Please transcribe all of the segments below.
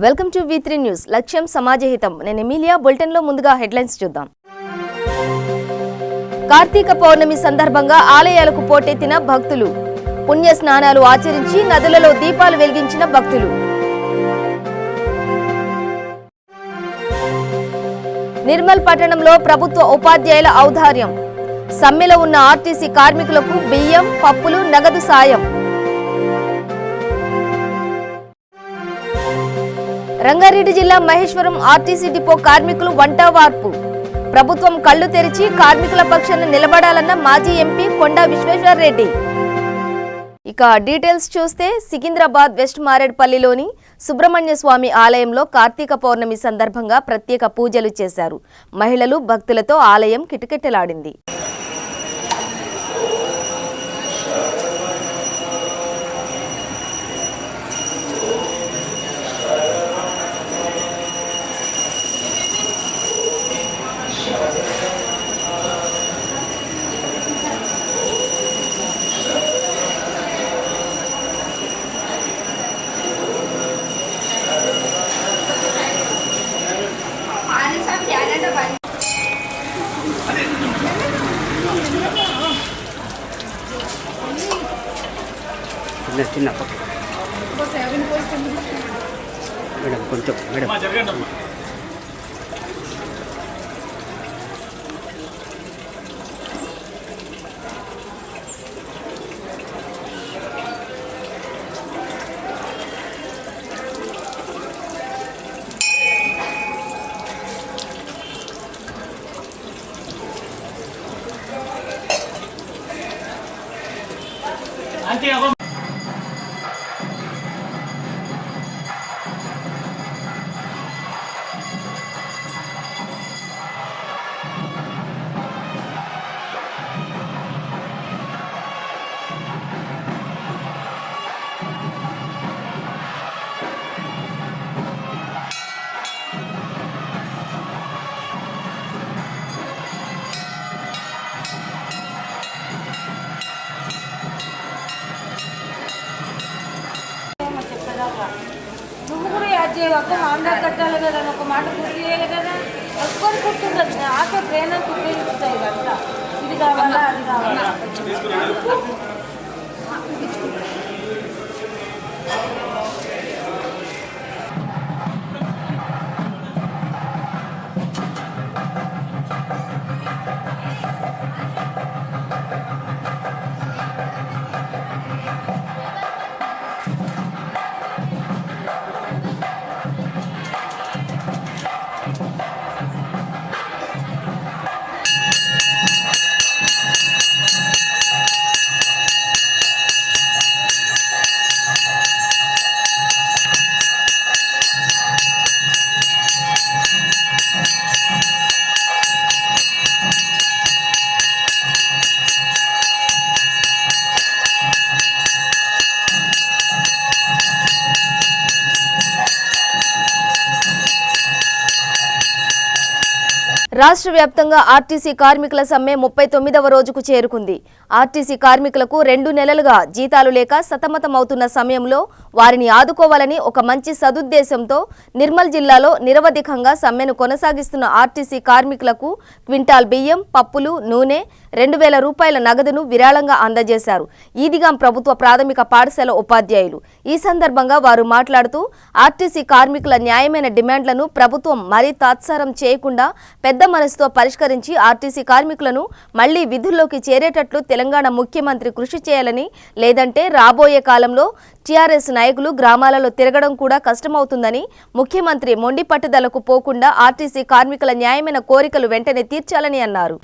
Welcome to V3 news. లక్ష్యం సమాజహితం. నేను Emilia. Bulletin లో ముందుగా హెడ్లైన్స్ చూద్దాం. కార్తీక పౌర్ణమి సందర్భంగా ఆలయాలకు పోటెత్తిన భక్తులు. పుణ్య స్నానాలు ఆచరించి నదులలో దీపాలు వెలిగించిన భక్తులు. నిర్మల్ పట్టణంలో ప్రభుత్వ ఉపాధ్యాయుల ఔదార్యం. సమ్మెలో ఉన్న ఆర్టీసీ కార్మికులకు బియ్యం, పప్పులు, నగదు సాయం. రంగారెడ్డి జిల్లా మహేశ్వరం ఆర్టీసీ డిపో కార్మికులు వంటవార్పు. ప్రభుత్వం కళ్లు తెరిచి కార్మికుల పక్షాన నిలబడాలన్న మాజీ ఎంపీ కొండా విశ్వేశ్వరరెడ్డి. ఇక డీటెయిల్స్ చూస్తే సికింద్రాబాద్ వెస్ట్ మారేడ్పల్లిలోని సుబ్రహ్మణ్య స్వామి ఆలయంలో కార్తీక పౌర్ణమి సందర్భంగా ప్రత్యేక పూజలు చేశారు. మహిళలు భక్తులతో ఆలయం కిటకిటలాడింది. చిన్న మేడం కొంచెం మేడం నువ్వు కూడా యాడ్ చేయవక్క ఆంధ్ర కట్టాలి కదా ఒక మాట గుర్తు చేయాలి కదా ఒక్కరు గుర్తుండదు ఆశ ప్రేరణ గుర్తిస్తాయి కదా ఇది కావాలా అది కావాలా రాష్ట్ర వ్యాప్తంగా ఆర్టీసీ కార్మికుల సమ్మె 39వ రోజుకు చేరుకుంది. ఆర్టీసీ కార్మికులకు 2 నెలలుగా జీతాలు లేక సతమతమవుతున్న సమయంలో వారిని ఆదుకోవాలని ఒక మంచి సదుద్దేశంతో నిర్మల్ జిల్లాలో నిరవధికంగా సమ్మెను కొనసాగిస్తున్న ఆర్టీసీ కార్మికులకు క్వింటాల్ బియ్యం, పప్పులు, నూనె, 2000 రూపాయల నగదును విరాళంగా అందజేశారు ఈదిగాం ప్రభుత్వ ప్రాథమిక పాఠశాల ఉపాధ్యాయులు. ఈ సందర్భంగా వారు మాట్లాడుతూ ఆర్టీసీ కార్మికుల న్యాయమైన డిమాండ్లను ప్రభుత్వం మరీ తాత్సారం చేయకుండా పెద్ద మనసుతో పరిష్కరించి ఆర్టీసీ కార్మికులను మళ్లీ విధుల్లోకి చేరేటట్లు తెలంగాణ ముఖ్యమంత్రి కృషి చేయాలని, లేదంటే రాబోయే కాలంలో టీఆర్ఎస్ నాయకులు గ్రామాలలో తిరగడం కూడా కష్టమవుతుందని, ముఖ్యమంత్రి మొండి పట్టుదలకు పోకుండా ఆర్టీసీ కార్మికుల న్యాయమైన కోరికలు వెంటనే తీర్చాలని అన్నారు.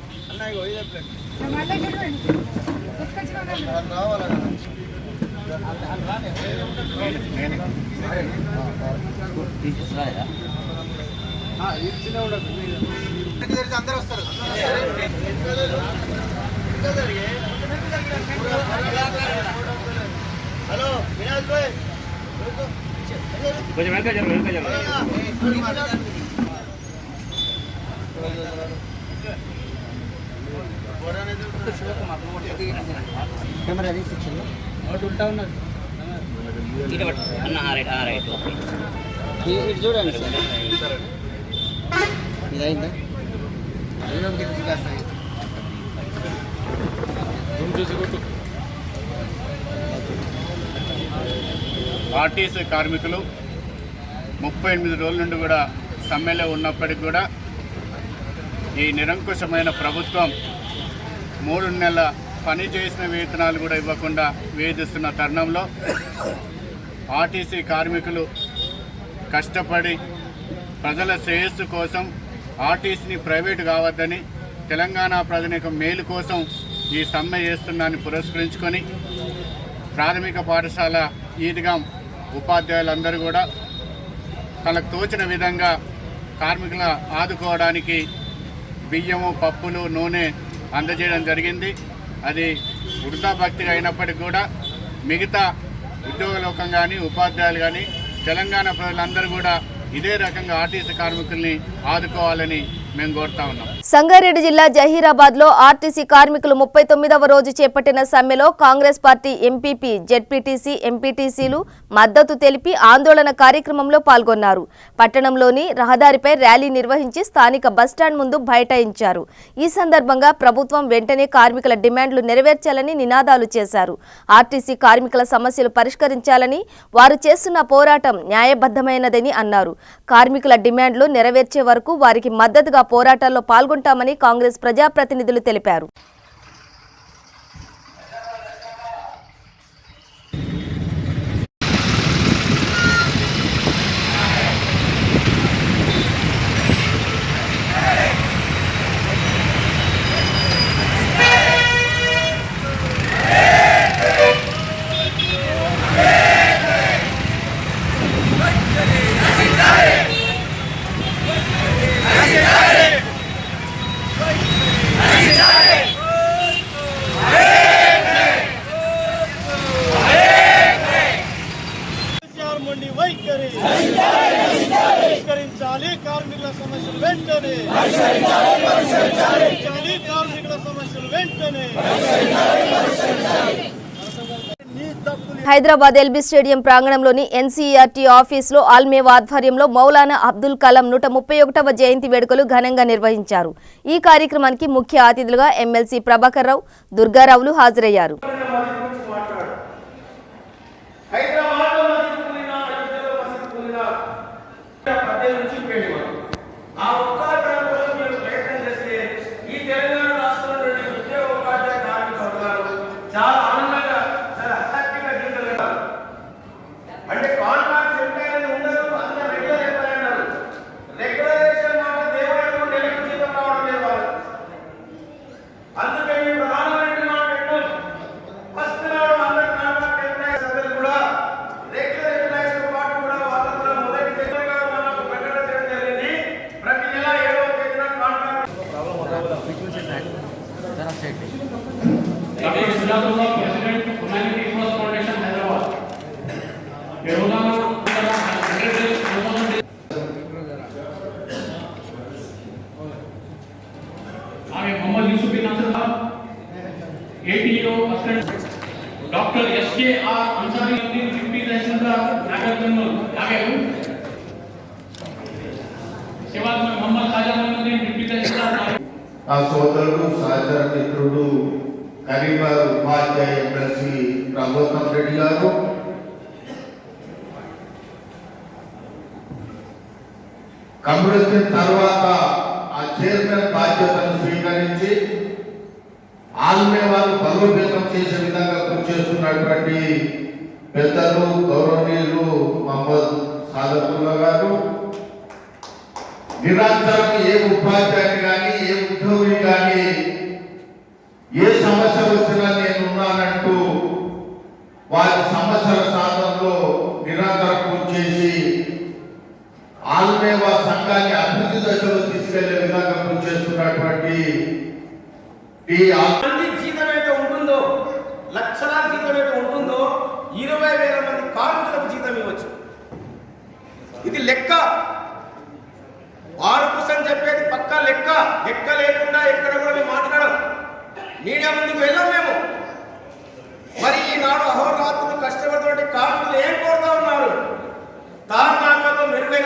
హలో వినాయక్ భాయ్ కొంచెం వెనక జరగండి. కెమెరా తీసి ఉంటా ఉన్నది. ఇటు చూడండి సార్. ఇది అయిందా? ఆర్టీసీ కార్మికులు 38 రోజుల నుండి కూడా సమ్మెలో ఉన్నప్పటికీ కూడా ఈ నిరంకుశమైన ప్రభుత్వం 3 నెలల పని చేసిన వేతనాలు కూడా ఇవ్వకుండా వేధిస్తున్న తరుణంలో ఆర్టీసీ కార్మికులు కష్టపడి ప్రజల శ్రేయస్సు కోసం ఆర్టీసీని ప్రైవేటు కావద్దని తెలంగాణ ప్రజల మేలు కోసం ఈ సమ్మె చేస్తున్నాన్ని పురస్కరించుకొని ప్రాథమిక పాఠశాల ఈద్గాం ఉపాధ్యాయులందరూ కూడా తనకు తోచిన విధంగా కార్మికుల ఆదుకోవడానికి బియ్యము, పప్పులు, నూనె అందజేయడం జరిగింది. అది వృద్ధాభక్తిగా అయినప్పటికీ కూడా మిగతా ఉద్యోగ లోకం కానీ ఉపాధ్యాయులు కానీ తెలంగాణ ప్రజలందరూ కూడా ఇదే రకంగా ఆర్టీసీ కార్మికుల్ని ఆదుకోవాలని మేము కోరుతా ఉన్నాం. సంగారెడ్డి జిల్లా జహీరాబాద్ లో ఆర్టీసీ కార్మికులు 39వ రోజు చేపట్టిన సమ్మెలో కాంగ్రెస్ పార్టీ ఎంపీపీ, జెడ్పీటీసీ, ఎంపీటీసీలు మద్దతు తెలిపి ఆందోళన కార్యక్రమంలో పాల్గొన్నారు. పట్టణంలోని రహదారిపై ర్యాలీ నిర్వహించి స్థానిక బస్టాండ్ ముందు బైఠాయించారు. ఈ సందర్భంగా ప్రభుత్వం వెంటనే కార్మికుల డిమాండ్లు నెరవేర్చాలని నినాదాలు చేశారు. ఆర్టీసీ కార్మికుల సమస్యలు పరిష్కరించాలని, వారు చేస్తున్న పోరాటం న్యాయబద్ధమైనదని అన్నారు. కార్మికుల డిమాండ్లు నెరవేర్చే వరకు వారికి మద్దతుగా పోరాటాల్లో పాల్గొంటామని కాంగ్రెస్ ప్రజాప్రతినిధులు తెలిపారు. పరిష్కరించాలి కార్మికుల సమస్యలు వెంటనే. కార్మికుల సమస్యలు వెంటనే. హైదరాబాద్ ఎల్బీ స్టేడియం ప్రాంగణంలోని ఎన్సీఈఆర్టీ ఆఫీసులో ఆల్మేవా ఆధ్వర్యంలో మౌలానా అబ్దుల్ కలాం 131వ జయంతి వేడుకలు ఘనంగా నిర్వహించారు. ఈ కార్యక్రమానికి ముఖ్య అతిథులుగా ఎమ్మెల్సీ ప్రభాకర్ రావు, దుర్గారావులు హాజరయ్యారు. डॉक्टर SKR अंसारी डिप्टी तहसीलदार नागर कर्नूल आगे सेवा में मोहम्मद खाजा मोहम्मद डिप्टी तहसीलदार आ సోదరుడు సహచర మిత్రుడు కరీంనగర్ ఉపాధ్యాయ ఎమ్మెల్సీ రఘువతం రెడ్డి గారు, కమ్యూనిస్ట్ తర్వాత ఆ చైర్మన్ బాధ్యతను స్వీకరించి ఆల్మేవారు బలోపేతం చేసే విధంగా కృషి చేస్తున్నటువంటి పెద్దలు గౌరవనీయులు మహమ్మద్ సాదతుల్లా గారు, నిరంతరం ఏ ఉపాధ్యాయుని కానీ ఏ ఉద్యోగిని కానీ ఏ సమస్య వచ్చినా నేనున్నానంటూ వారి సమస్యల సాధనలో నిరంతరం కృషి చేసి ఆల్మేవా సంఘాన్ని అభివృద్ధి దశలో తీసుకెళ్లే విధంగా కృషి చేస్తున్నటువంటి జీతం అయితే ఉంటుందో, లక్షలాది జీతం అయితే ఉంటుందో 20,000 మంది కార్మికులకు జీతం ఇవ్వచ్చు. ఇది లెక్క. వారు కోసం చెప్పేది పక్క లెక్క. లెక్క లేకుండా ఎక్కడ కూడా మేము మాట్లాడం, మీడియా ముందుకు వెళ్ళాం మేము. మరి ఈనాడు అహోరాత్రులు కష్టపడుతున్న కార్మికులు ఏం కోరుతా ఉన్నారు? తార్నాకలో మెరుగైన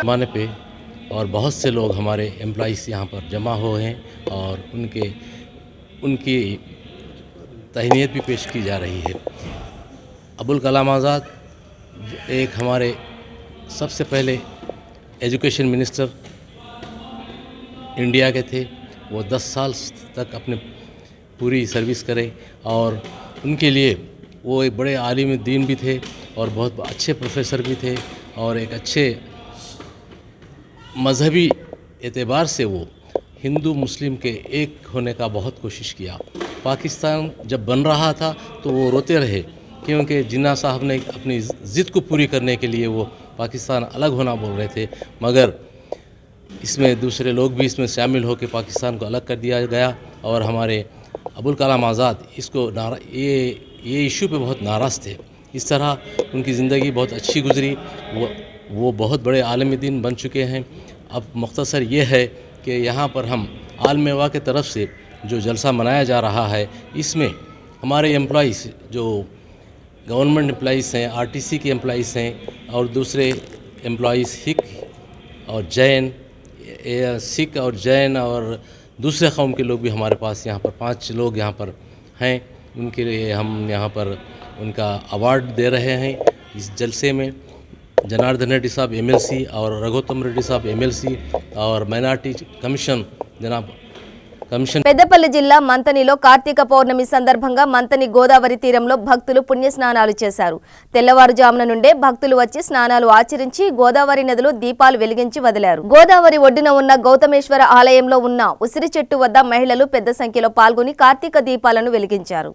पैमाने पे और बहुत से लोग हमारे एम्प्लॉइज़ यहाँ पर जमा हुए हैं और उनकी तहनीत भी पेश की जा रही है। अबुल कलाम आज़ाद एक हमारे सबसे पहले एजुकेशन मिनिस्टर इंडिया के थे। वो 10 साल तक अपने पूरी सर्विस करे और उनके लिए वो एक बड़े आलिम दीन भी थे और बहुत अच्छे प्रोफेसर भी थे और एक अच्छे मजहबी एतबार से वो हिंदू मुस्लिम के एक होने का बहुत कोशिश किया। पाकिस्तान जब बन रहा था तो वो रोते रहे क्योंकि जिन्ना साहब ने अपनी ज़िद को पूरी करने के लिए वो पाकिस्तान अलग होना बोल रहे थे, मगर इसमें दूसरे लोग भी इसमें शामिल होकर पाकिस्तान को अलग कर दिया गया और हमारे अबुल कलाम आज़ाद इसको ये इशू पे बहुत नाराज़ थे। इस तरह उनकी ज़िंदगी बहुत अच्छी गुजरी। वो बहुत बड़े आलिम दीन बन चुके हैं। अब मुख्तसर ये है कि यहाँ पर हम आलमेवा के तरफ से जो जलसा मनाया जा रहा है इसमें हमारे एम्प्लॉइज़ जो गवर्नमेंट एम्प्लॉइज़ हैं, आरटीसी के एम्प्लॉइज़ हैं और दूसरे एम्प्लॉइज़ सिख और जैन और दूसरे कौम के लोग भी हमारे पास यहाँ पर 5 लोग यहाँ पर हैं। उनके लिए हम यहाँ पर उनका अवार्ड दे रहे हैं। इस जलसे में जनार्दन रेड्डी साहब MLC और रघुत्तम रेड्डी साहब MLC और minority commission Janab commission Peddapalli జిల్లా మంతనిలో కార్తీక పౌర్ణమి సందర్భంగా మంతని గోదావరి తీరంలో భక్తులు పుణ్యస్నానాలు చేశారు. తెల్లవారుజామున నుండే భక్తులు వచ్చి స్నానాలు ఆచరించి గోదావరి నదిలో దీపాలు వెలిగించి వదిలారు. గోదావరి ఒడ్డున ఉన్న గౌతమేశ్వర ఆలయంలో ఉన్న ఉసిరి చెట్టు వద్ద మహిళలు పెద్ద సంఖ్యలో పాల్గొని కార్తీక దీపాలను వెలిగించారు.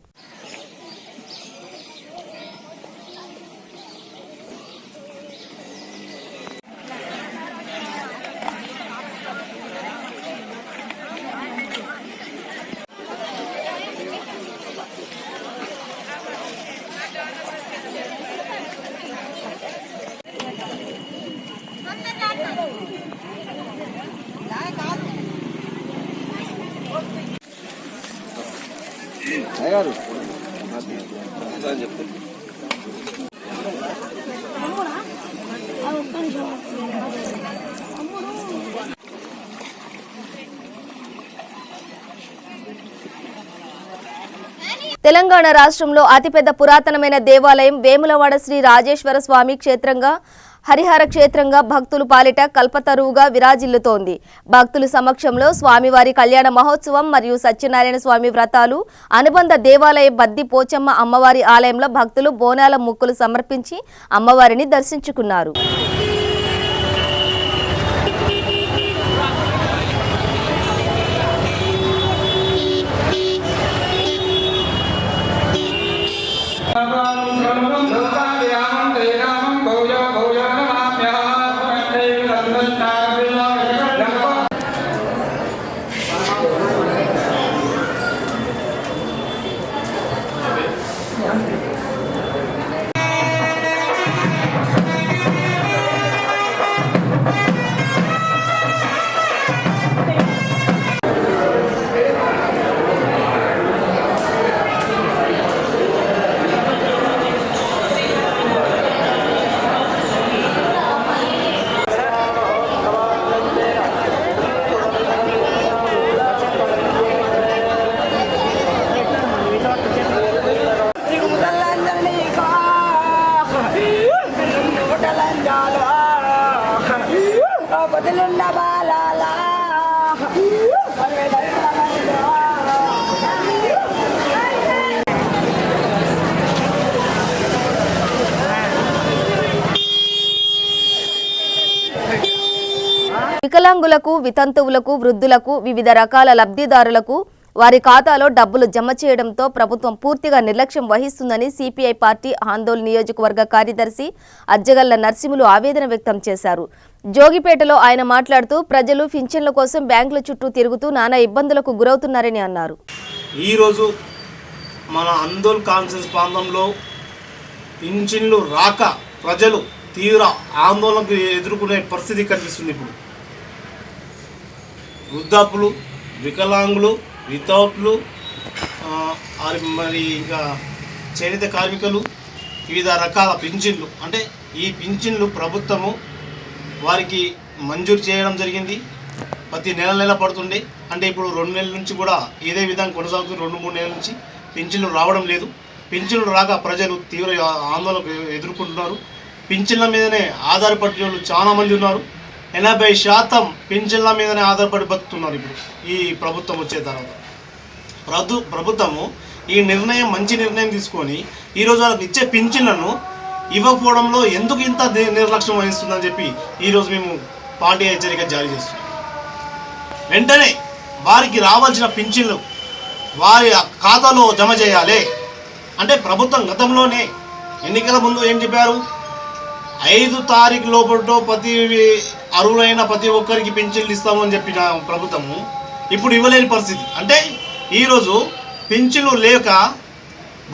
తెలంగాణ రాష్ట్రంలో అతిపెద్ద పురాతనమైన దేవాలయం వేములవాడ శ్రీ రాజేశ్వర స్వామి క్షేత్రంగా హరిహర క్షేత్రంగా భక్తులు పాలిట కల్పతరువుగా విరాజిల్లుతోంది. భక్తుల సమక్షంలో స్వామివారి కళ్యాణ మహోత్సవం మరియు సత్యనారాయణ స్వామి వ్రతాలు అనుబంధ దేవాలయ బద్ది పోచమ్మ అమ్మవారి ఆలయంలో భక్తులు బోనాల ముక్కులు సమర్పించి అమ్మవారిని దర్శించుకున్నారు. వికలాంగులకు, వితంతువులకు, వృద్ధులకు, వివిధ రకాల లబ్ధిదారులకు వారి ఖాతాలో డబ్బులు జమ చేయడంతో ప్రభుత్వం పూర్తిగా నిర్లక్ష్యం వహిస్తుందని సిపిఐ పార్టీ ఆందోళన నియోజకవర్గ కార్యదర్శి అజ్జగల్ల నర్సింహులు ఆవేదన వ్యక్తం చేశారు. జోగిపేటలో ఆయన మాట్లాడుతూ ప్రజలు పింఛన్ల కోసం బ్యాంకుల చుట్టూ తిరుగుతూ నానా ఇబ్బందులకు గురవుతున్నారని అన్నారు. ఈరోజు మన ఆందోళన కాన్ఫరెన్స్ ప్రాంతంలో పింఛన్లు రాక ప్రజలు తీవ్ర ఆందోళనకు ఎదుర్కొనే పరిస్థితి కనిపిస్తుంది. ఇప్పుడు వృద్ధాపులు, వికలాంగులు, వితౌట్లు, మరి ఇంకా చేనేత కార్మికులు, వివిధ రకాల పింఛన్లు, అంటే ఈ పింఛన్లు ప్రభుత్వము వారికి మంజూరు చేయడం జరిగింది. ప్రతి నెల పడుతుండే, అంటే ఇప్పుడు 2 నెలల నుంచి కూడా ఇదే విధంగా కొనసాగుతుంది. 2-3 నెలల నుంచి పింఛన్లు రావడం లేదు. పింఛన్లు రాక ప్రజలు తీవ్ర ఆందోళన ఎదుర్కొంటున్నారు. పింఛన్ల మీదనే ఆధారపడే వాళ్ళు చాలామంది ఉన్నారు. 80% పింఛన్ల మీదనే ఆధారపడి బతుకుతున్నారు. ఇప్పుడు ఈ ప్రభుత్వం వచ్చే తర్వాత ప్రభుత్వము ఈ నిర్ణయం మంచి నిర్ణయం తీసుకొని ఈరోజు వాళ్ళకి ఇచ్చే పింఛన్లను ఇవ్వకపోవడంలో ఎందుకు ఇంత నిర్లక్ష్యం వహిస్తుందని చెప్పి ఈరోజు మేము పార్టీ హెచ్చరిక జారీ చేస్తున్నాం. వెంటనే వారికి రావాల్సిన పింఛన్లు వారి ఖాతాలో జమ చేయాలి. అంటే ప్రభుత్వం గతంలోనే ఎన్నికల ముందు ఏం చెప్పారు, 5 తారీఖు లోపల ప్రతి అర్హులైన ప్రతి ఒక్కరికి పింఛన్లు ఇస్తామని చెప్పిన ప్రభుత్వము ఇప్పుడు ఇవ్వలేని పరిస్థితి. అంటే ఈరోజు పింఛన్లు లేక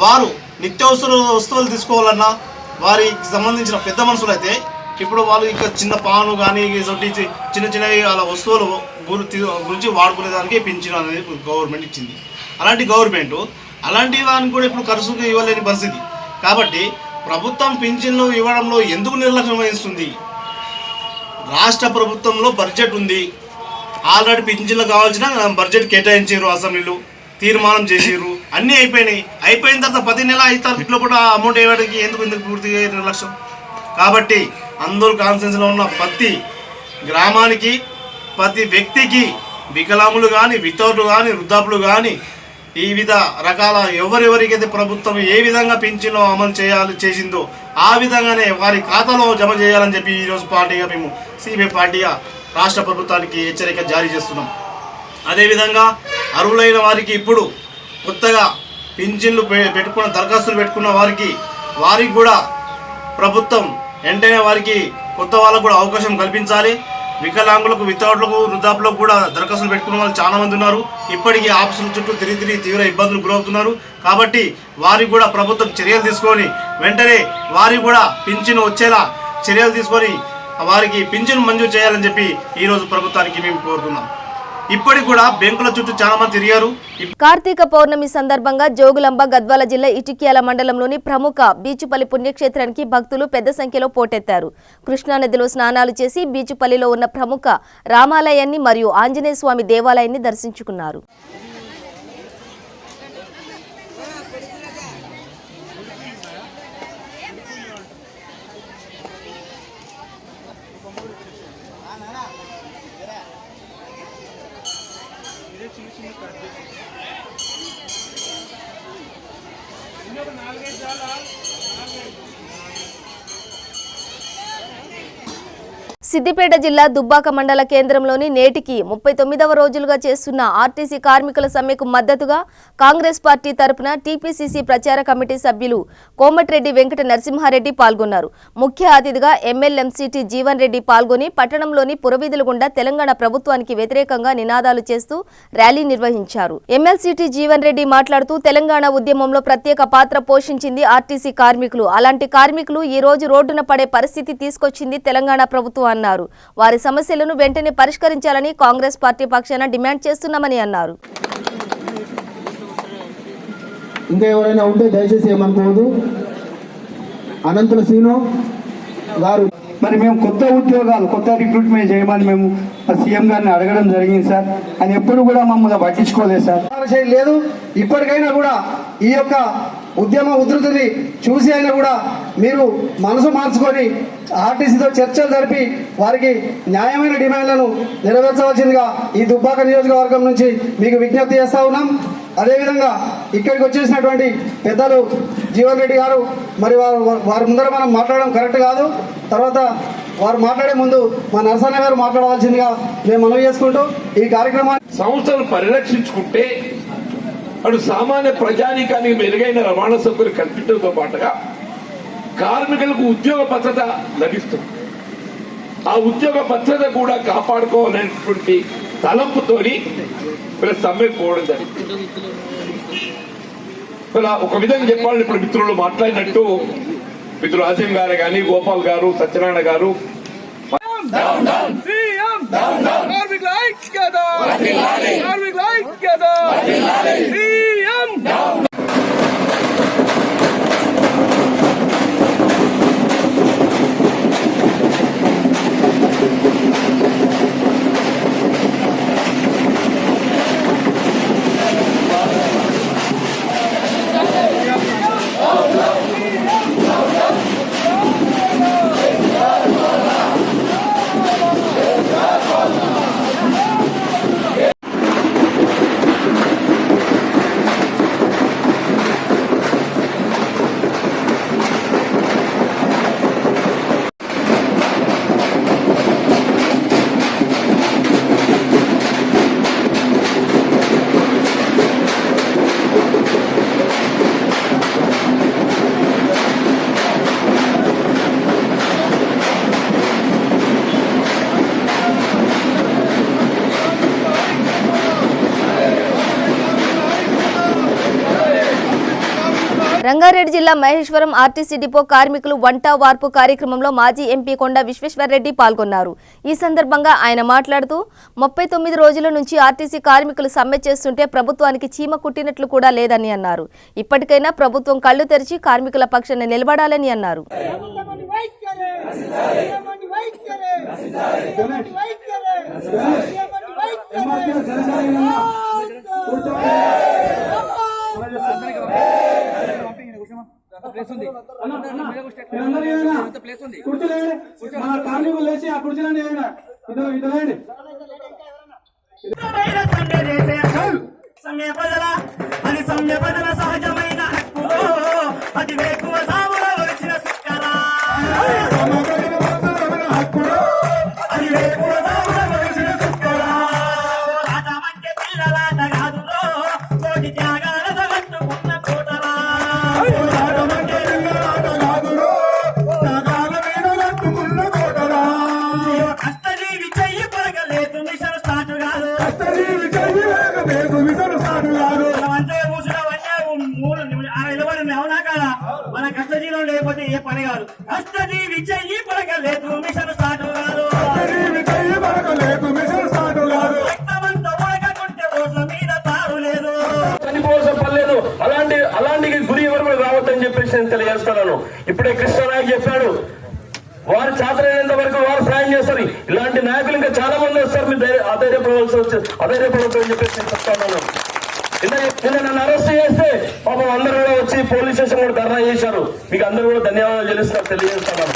వారు నిత్యావసర వస్తువులు తీసుకోవాలన్నా వారికి సంబంధించిన పెద్ద మనుషులు అయితే ఇప్పుడు వాళ్ళు ఇక చిన్న పాను కానీ చిన్న అలా వస్తువులు గురించి వాడుకునేదానికి పింఛన్ అనేది గవర్నమెంట్ ఇచ్చింది. అలాంటి గవర్నమెంట్ అలాంటి దానికి కూడా ఇప్పుడు ఖర్చుకు ఇవ్వలేని పరిస్థితి. కాబట్టి ప్రభుత్వం పింఛన్లు ఇవ్వడంలో ఎందుకు నిర్లక్ష్యం వహిస్తుంది? రాష్ట్ర ప్రభుత్వంలో బడ్జెట్ ఉంది, ఆల్రెడీ పింఛన్లు కావాల్సిన బడ్జెట్ కేటాయించారు, అసెంబ్లీలో తీర్మానం చేసారు, అన్నీ అయిపోయినాయి. అయిపోయిన తర్వాత 10 నెలల 5 తారీఖులో కూడా అమౌంట్ ఇవ్వడానికి ఎందుకు పూర్తిగా నిర్లక్ష్యం? కాబట్టి అందరూ కాన్ఫరెన్స్లో ఉన్న ప్రతి గ్రామానికి ప్రతి వ్యక్తికి వికలాంగులు కానీ వితంతువులు కానీ వృద్ధాపులు కానీ వివిధ రకాల ఎవరెవరికైతే ప్రభుత్వం ఏ విధంగా పింఛన్లు అమలు చేసిందో ఆ విధంగానే వారి ఖాతాలో జమ చేయాలని చెప్పి ఈరోజు పార్టీగా మేము సిపిఐ పార్టీగా రాష్ట్ర ప్రభుత్వానికి హెచ్చరిక జారీ చేస్తున్నాం. అదేవిధంగా అర్హులైన వారికి ఇప్పుడు కొత్తగా పింఛన్లు పెట్టుకున్న దరఖాస్తులు పెట్టుకున్న వారికి కూడా ప్రభుత్వం వెంటనే వారికి కొత్త వాళ్ళకు కూడా అవకాశం కల్పించాలి. వికలాంగులకు వితంతువులకు వృద్ధాపులకు కూడా దరఖాస్తులు పెట్టుకున్న వాళ్ళు చాలామంది ఉన్నారు. ఇప్పటికీ ఆఫీసుల చుట్టూ తిరిగి తీవ్ర ఇబ్బందులు గురవుతున్నారు. కాబట్టి వారికి కూడా ప్రభుత్వం చర్యలు తీసుకొని వెంటనే వారికి కూడా పింఛను వచ్చేలా చర్యలు తీసుకొని వారికి పింఛను మంజూరు చేయాలని చెప్పి ఈరోజు ప్రభుత్వానికి మేము కోరుతున్నాం. ఇప్పటికి కూడా బ్యాంకుల చుట్టూ చాలా మంది తిరిగారు. కార్తీక పౌర్ణమి సందర్భంగా జోగులాంబ గద్వాల జిల్లా ఇటిక్యాల మండలంలోని ప్రముఖ బీచుపల్లి పుణ్యక్షేత్రానికి భక్తులు పెద్ద సంఖ్యలో పోటెత్తారు. కృష్ణానదిలో స్నానాలు చేసి బీచుపల్లిలో ఉన్న ప్రముఖ రామాలయాన్ని మరియు ఆంజనేయ స్వామి దేవాలయాన్ని దర్శించుకున్నారు. సిద్దిపేట జిల్లా దుబ్బాక మండల కేంద్రంలోని నేటికి 39వ రోజులుగా చేస్తున్న ఆర్టీసీ కార్మికుల సమ్మెకు మద్దతుగా కాంగ్రెస్ పార్టీ తరపున టీపీసీసీ ప్రచార కమిటీ సభ్యులు కోమటిరెడ్డి వెంకట నరసింహారెడ్డి పాల్గొన్నారు. ముఖ్య అతిథిగా ఎమ్మెల్యేంసీటీ జీవన్ రెడ్డి పాల్గొని పట్టణంలోని పురవీధుల గుండా తెలంగాణ ప్రభుత్వానికి వ్యతిరేకంగా నినాదాలు చేస్తూ ర్యాలీ నిర్వహించారు. ఎమ్మెల్సీటీ జీవన్ రెడ్డి మాట్లాడుతూ తెలంగాణ ఉద్యమంలో ప్రత్యేక పాత్ర పోషించింది ఆర్టీసీ కార్మికులు. అలాంటి కార్మికులు ఈ రోజు రోడ్డున పడే పరిస్థితి తీసుకొచ్చింది తెలంగాణ ప్రభుత్వం అన్నారు. వారి సమస్యలను వెంటనే పరిష్కరించాలని కాంగ్రెస్ పార్టీ పక్షాన డిమాండ్ చేస్తున్నామని అన్నారు. ఇంకా ఎవరైనా ఉంటే దయచేసి ఏమనుకోవద్దు. అనంతుల శ్రీను గారు మరి మేము కొత్త ఉద్యోగాలు కొత్త రిక్రూట్మెంట్ చేయమని మేము సీఎం గారిని అడగడం జరిగింది సార్. అని ఎప్పుడు కూడా మమ్మల్ని పట్టించుకోలేదు సార్. లేదు ఇప్పటికైనా కూడా ఈ యొక్క ఉద్యమ ఉధృతిని చూసి అయినా కూడా మీరు మనసు మార్చుకొని ఆర్టీసీతో చర్చలు జరిపి వారికి న్యాయమైన డిమాండ్లను నెరవేర్చవలసిందిగా ఈ దుబ్బాక నియోజకవర్గం నుంచి మీకు విజ్ఞప్తి చేస్తా ఉన్నాం. అదేవిధంగా ఇక్కడికి వచ్చేసినటువంటి పెద్దలు జీవన్ రెడ్డి గారు మరి వారి ముందర మనం మాట్లాడడం కరెక్ట్ కాదు. తర్వాత వారు మాట్లాడే ముందు మా నరసన్న గారు మాట్లాడవలసిందిగా మేము మనవి చేసుకుంటూ ఈ కార్యక్రమాన్ని సంస్థను పరిరక్షించుకుంటే అటు సామాన్య ప్రజానీకానికి మెరుగైన రవాణా సౌకర్యం కల్పించడంతో పాటుగా కార్మికులకు ఉద్యోగ భద్రత లభిస్తుంది. ఆ ఉద్యోగ భద్రత కూడా కాపాడుకోవాలనేటువంటి తలంపుతోని సమ్మెకు పోవడం జరిగింది. ఒక విధంగా చెప్పాలని ఇప్పుడు మిత్రులు మాట్లాడినట్టు మిత్రులు ఆసిం గారు కానీ గోపాల్ గారు సత్యనారాయణ గారు రంగారెడ్డి జిల్లా మహేశ్వరం ఆర్టీసీ డిపో కార్మికులు వంట వార్పు కార్యక్రమంలో మాజీ ఎంపీ కొండ విశ్వేశ్వర్రెడ్డి పాల్గొన్నారు. ఈ సందర్భంగా ఆయన మాట్లాడుతూ 39 రోజుల నుంచి ఆర్టీసీ కార్మికులు సమ్మె చేస్తుంటే ప్రభుత్వానికి చీమ కుట్టినట్లు కూడా లేదని అన్నారు. ఇప్పటికైనా ప్రభుత్వం కళ్లు తెరిచి కార్మికుల పక్షాన నిలబడాలని అన్నారు. సహజమైన హక్కులో అది వేకువ సాగులో వచ్చిన సుక్కరా అది వేకువ సాగులో వచ్చిన సుక్కరా ఆటమంటే పిల్లలాట కాదులో కోటి త్యాగాలతో కట్టుకున్న కోటరా ఆటమంటే పిల్లలాట కాదులో త్యాగాల మీద కట్టుకున్న కోటరా కష్టజీవి చెయ్యి పడగలేదు మిషన్ స్టార్ట్ కాదు కష్టజీవి చెయ్యి పడగలేదు మిషన్ స్టార్ట్ కాదు మన కష్టజీవం లేకపోతే ఏ పని కాదు. కష్టజీవి చెయ్యి పడగలేదు మిషన్ స్టార్ట్ కాదు. రక్తమంతా ఉడకకుంటే ఓట్ల మీద తారు లేదు. చనిపోవాల్సిన పర్లేదు. అలాంటి గురి ఎవరు కూడా రావద్దని చెప్పేసి నేను తెలియజేస్తున్నాను. ఇప్పుడే కృష్ణనాయక్ చెప్పాడు, వారు చేతనైనంత వరకు వారు సాయం చేస్తారు. ఇలాంటి నాయకులు ఇంకా చాలా మంది వస్తారు. మీరు అధైర్యపడవద్దని చెప్పేసి నేను చెప్తాను. నిన్న నన్ను అరెస్ట్ చేస్తే పాపం అందరూ కూడా వచ్చి పోలీస్ స్టేషన్ కూడా ధర్నా చేశారు. మీకు అందరూ కూడా ధన్యవాదాలు తెలియజేస్తున్నాను.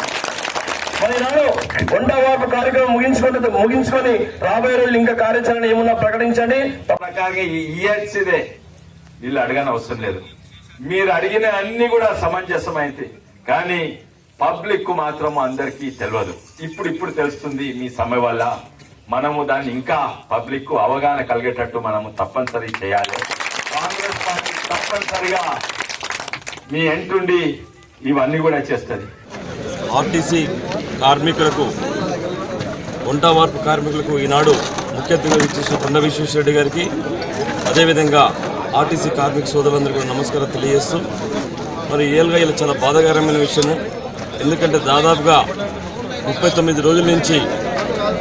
మరి నాడు వంట వార్పు కార్యక్రమం ముగించుకొని రాబోయే రోజులు ఇంకా కార్యాచరణ ఏమున్నా ప్రకటించండి. ప్రకారంగా ఇయ్యాల్సిందే, వీళ్ళు అడగని అవసరం లేదు. మీరు అడిగిన అన్ని కూడా సమంజసమైతే, కానీ పబ్లిక్ కు మాత్రం అందరికీ తెలియదు. ఇప్పుడు తెలుస్తుంది మీ సమ్మె వల్ల. మనము దాన్ని ఇంకా పబ్లిక్ కు అవగాహన కలిగేటట్టు మనము తప్పనిసరి చేయాలి. కాంగ్రెస్ పార్టీ తప్పనిసరిగా మీ ఎంటుండి ఇవన్నీ కూడా చేస్తుంది. ఆర్టీసీ కార్మికులకు, వంట వార్పు కార్మికులకు ఈనాడు ముఖ్య అతిథిగా ఇచ్చేసిన కొండ విశ్వేశ్వరరెడ్డి గారికి, అదేవిధంగా ఆర్టీసీ కార్మిక సోదరులందరికీ కూడా నమస్కారం తెలియజేస్తూ, మరి ఏళ్ళుగా ఇలా చాలా బాధాకరమైన విషయము. ఎందుకంటే దాదాపుగా 39 రోజుల నుంచి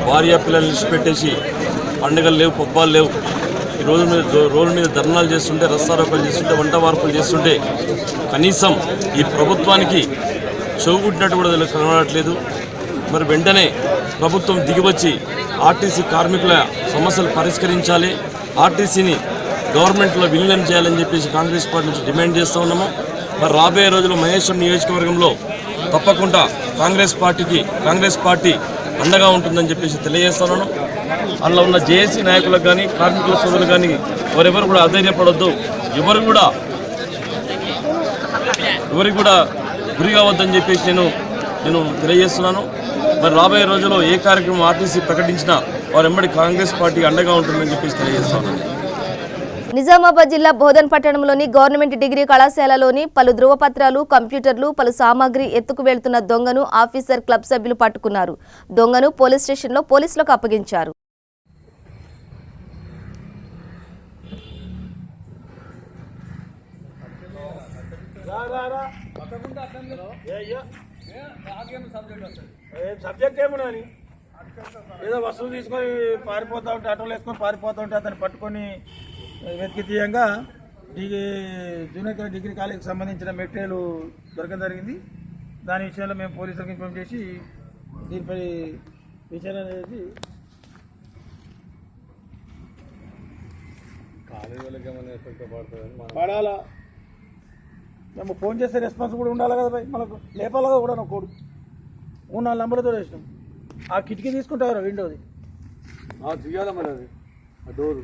భార్య పిల్లల్ని విడిచిపెట్టేసి పండుగలు లేవు, పబ్బాలు లేవు, ఈ రోజు మీద ధర్నాలు చేస్తుంటే, రస్తారోకలు చేస్తుంటే, వంట వార్పులు చేస్తుంటే కనీసం ఈ ప్రభుత్వానికి చెవుగుట్టినట్టు కూడా కనబడట్లేదు. మరి వెంటనే ప్రభుత్వం దిగివచ్చి ఆర్టీసీ కార్మికుల సమస్యలు పరిష్కరించాలి, ఆర్టీసీని గవర్నమెంట్లో విలీనం చేయాలని చెప్పేసి కాంగ్రెస్ పార్టీ నుంచి డిమాండ్ చేస్తూ ఉన్నాము. మరి రాబోయే రోజుల్లో మహేశ్వరం నియోజకవర్గంలో తప్పకుండా కాంగ్రెస్ పార్టీ అండగా ఉంటుందని చెప్పేసి తెలియజేస్తున్నాను. అందులో ఉన్న జేఏసీ నాయకులకు కానీ, కార్మికుల సోదరులు కానీ ఎవరెవరు కూడా అధైర్యపడొద్దు, ఎవరికి కూడా గురి కావద్దని చెప్పేసి నేను తెలియజేస్తున్నాను. మరి రాబోయే రోజుల్లో ఏ కార్యక్రమం ఆర్టీసీ ప్రకటించినా వారెంబడి కాంగ్రెస్ పార్టీ అండగా ఉంటుందని చెప్పేసి తెలియజేస్తున్నాను. నిజామాబాద్ జిల్లా బోధన్ పట్టణంలోని గవర్నమెంట్ డిగ్రీ కళాశాలలోని పలు ధృవపత్రాలు, కంప్యూటర్లు, పలు సామాగ్రి ఎత్తుకు వెళ్తున్న దొంగను ఆఫీసర్ క్లబ్ సభ్యులు పట్టుకున్నారు. దొంగను పోలీస్ స్టేషన్లో పోలీసులకు అప్పగించారు. ఏదో వస్తువు తీసుకొని పారిపోతూ ఉంటే, ఆటోలు వేసుకొని పారిపోతూ ఉంటే అతన్ని పట్టుకొని వెతికి తీయంగా జూనియర్ డిగ్రీ కాలేజీకి సంబంధించిన మెటీరియల్ దొరకడం జరిగింది. దాని విషయంలో మేము పోలీసులకు ఇన్ఫార్మ్ చేసి దీనిపై విచారణ చేసి పడాలా, మేము ఫోన్ చేస్తే రెస్పాన్స్ కూడా ఉండాలి కదా భయ్, మనకు లేపాలగా కూడా నా కోడు 3-4 నంబర్లతో వేసినాం. ఆ కిటికీ తీసుకుంటారు విండోది తీయాలి, మరి అది ఆ డోరు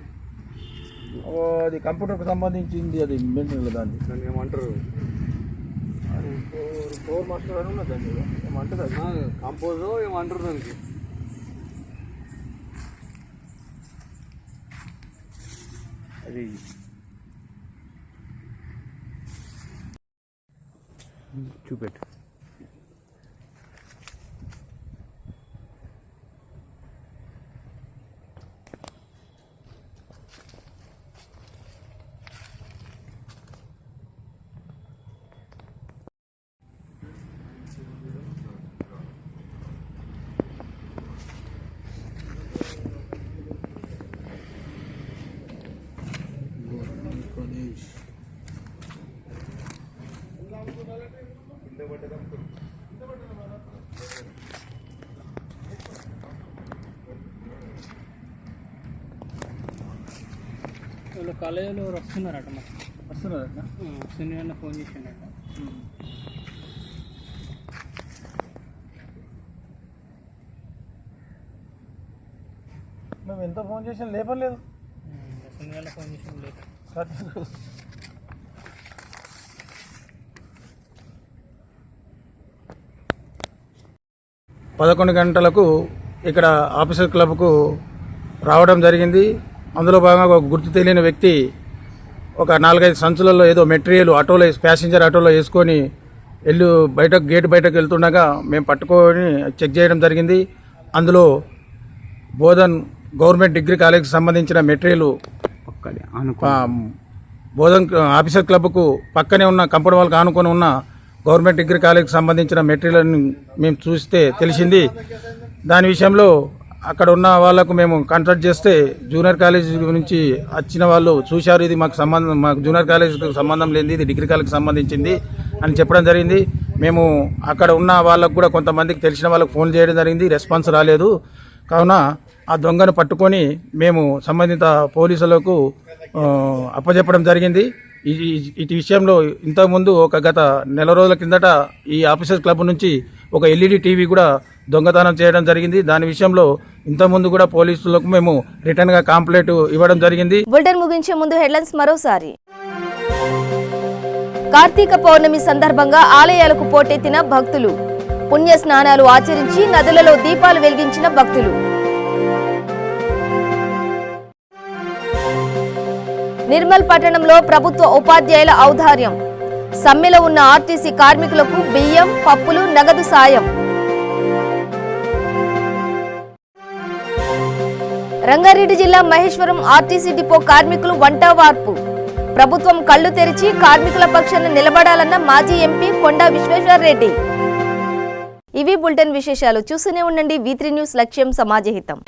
అది కంప్యూటర్కి సంబంధించింది, అది మెయింటైన్ దాన్ని ఏమంటారు, అది ఫోర్ మాస్టర్ అని ఉన్నది, దాన్ని ఏమంటారు, అది కంపోజో ఏమంటారు దానికి. అది చూపెట్టు. కాలేజీలో వస్తున్నారట వస్తున్నారట సునీల్ ఫోన్ చేసిండట మేము ఎంత ఫోన్ చేసినా లేపలేదు సునీల్ ఫోన్ చేసిన లేదు 11 గంటలకు ఇక్కడ ఆఫీసర్ క్లబ్కు రావడం జరిగింది. అందులో భాగంగా ఒక గుర్తు తెలియని వ్యక్తి ఒక 4-5 సంచులలో ఏదో మెటీరియల్ ఆటోలో ప్యాసింజర్ ఆటోలో వేసుకొని గేట్ బయటకు వెళ్తుండగా మేము పట్టుకొని చెక్ చేయడం జరిగింది. అందులో బోధన్ గవర్నమెంట్ డిగ్రీ కాలేజ్కి సంబంధించిన మెటీరియల్ బోధన్ ఆఫీసర్ క్లబ్కు పక్కనే ఉన్న కంపౌండ్ వాళ్ళకి ఆనుకొని ఉన్న గవర్నమెంట్ డిగ్రీ కాలేజ్కి సంబంధించిన మెటీరియల్ని మేము చూస్తే తెలిసింది. దాని విషయంలో అక్కడ ఉన్న వాళ్ళకు మేము కాంటాక్ట్ చేస్తే జూనియర్ కాలేజ్ నుంచి వచ్చిన వాళ్ళు చూశారు, ఇది మాకు జూనియర్ కాలేజ్కి సంబంధం లేనిది, ఇది డిగ్రీ కాలేజ్కి సంబంధించింది అని చెప్పడం జరిగింది. మేము అక్కడ ఉన్న వాళ్ళకు కూడా కొంతమందికి తెలిసిన వాళ్ళకు ఫోన్ చేయడం జరిగింది, రెస్పాన్స్ రాలేదు. కావున ఆ దొంగను పట్టుకొని మేము సంబంధిత పోలీసులకు అప్పచెప్పడం జరిగింది. ఈ విషయంలో ఇంతకుముందు గత నెల రోజుల కిందట ఈ ఆఫీసర్స్ క్లబ్ నుంచి ఒక ఎల్ఈడి టీవీ కూడా దొంగతనం చేయడం జరిగింది. దాని విషయంలో ఇంతకుముందు కూడా పోలీసులకు మేము రిటర్న్ గా కంప్లైంట్ ఇవ్వడం జరిగింది. బులెటిన్ ముగించే ముందు హెడ్లైన్స్ మరోసారి. కార్తీక పౌర్ణమి సందర్భంగా ఆలయాలకు పోటెత్తిన భక్తులు, పుణ్య స్నానాలు ఆచరించి నదులలో దీపాలు వెలిగించిన భక్తులు. నిర్మల్ పట్టణంలో ప్రభుత్వ ఉపాధ్యాయుల ఔదార్యం, సమ్మెలో ఉన్న ఆర్టీసీ కార్మికులకు బియ్యం, పప్పులు, నగదు సాయం. రంగారెడ్డి జిల్లా మహేశ్వరం ఆర్టీసీ డిపో కార్మికులు వంటవార్పు, ప్రభుత్వం కళ్లు తెరిచి కార్మికుల పక్షాన నిలబడాలన్న మాజీ ఎంపీ కొండా విశ్వేశ్వరరెడ్డి. ఇవి బులెటిన్ విశేషాలు. చూస్తూనే ఉండండి V3 న్యూస్, లక్ష్యం సమాజహితం.